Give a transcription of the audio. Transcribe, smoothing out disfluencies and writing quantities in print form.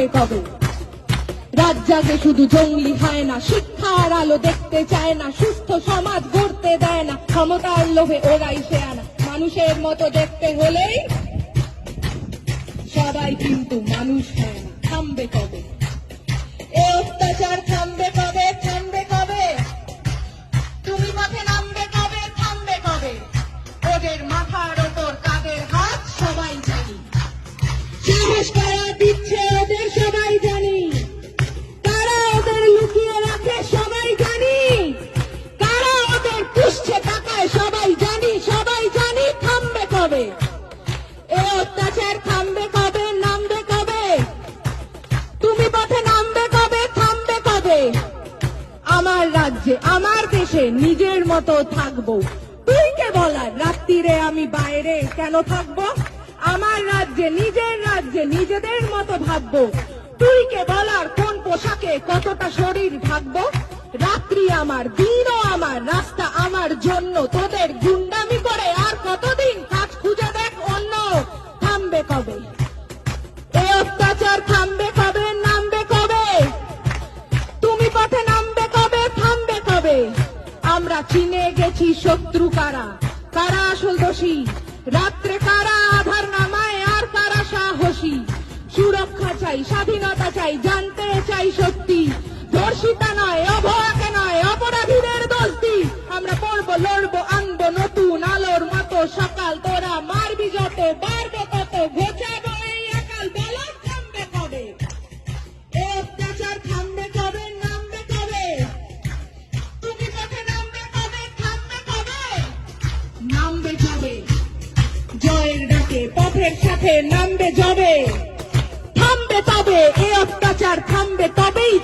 থামবে কবে? রাত জাগে শুধু জঙ্গলি হয় না, শিক্ষার আলো দেখতে চায় না, সুস্থ সমাজ গড়তে দেয় না, ক্ষমতার লোভে ওরাই শেয়ানা। মানুষের মতো দেখতে হলেই সবাই কিন্তু মানুষ হয় না। থামবে কবে এ অত্যাচার? থামবে কবে? থামবে কবে? তুমি মাঠে নামবে কবে? থামবে কবে? ওদের মাথার ওপর কাদের হাত সবাই জানি, সাহস কারা দিচ্ছে ওদের সবাই জানি, কারা ওদের লুকিয়ে রাখে সবাই জানি, কারা ওদের পুষছে টাকায় সবাই জানি, সবাই জানি। থামবে কবে এ অত্যাচার? থামবে কবে? নামবে কবে? তুমি পথে নামবে কবে? থামবে কবে? আমার রাজ্যে আমার দেশে নিজের মতো থাকবো, তুই কে বলার রাত্রিরে আমি বাইরে কেন থাকবো? আমার রাজ্যে নিজের রাজ্যে নিজেদের মতো ভাববো, তুই কে বলার কোন পোশাকে কতটা শরীর ঢাকবো? রাত্রি আমার, দিনও আমার, রাস্তা আমার জন্য, তোদের গুন্ডামি করে আর কতদিন কাজ খুঁজে দেখ অন্য। থামবে কবে এ অত্যাচার? থামবে কবে? নামবে কবে? তুমি পথে নামবে কবে? থামবে কবে? আমরা চিনে গেছি শত্রু কারা, কারা আসল দোষী, রাত্রে কারা আধার নামায় আর কারা সাহসী। সুরক্ষা চাই, স্বাধীনতা চাই, জানতে চাই সত্যি, ধর্ষিতা নয়, অভয়াকে নয়, অপরাধীদের দোষী। আমরা পড়বো, লড়বো, আনবো নতুন আলোর মতো সকাল, তোরা মারবি যত, বাড়বে তত, ঘোচাবো এই একাল। বলো থামবে কবে এ অত্যাচার? থামবে কবে? নামবে কবে? তুমি পথে নামবে কবে? থামবে কবে? নামবে যাবে জয়ের ডাকে, পথের সাথে নামবে যাবে। থামবে তবে এ অত্যাচার, থামবে তবেই।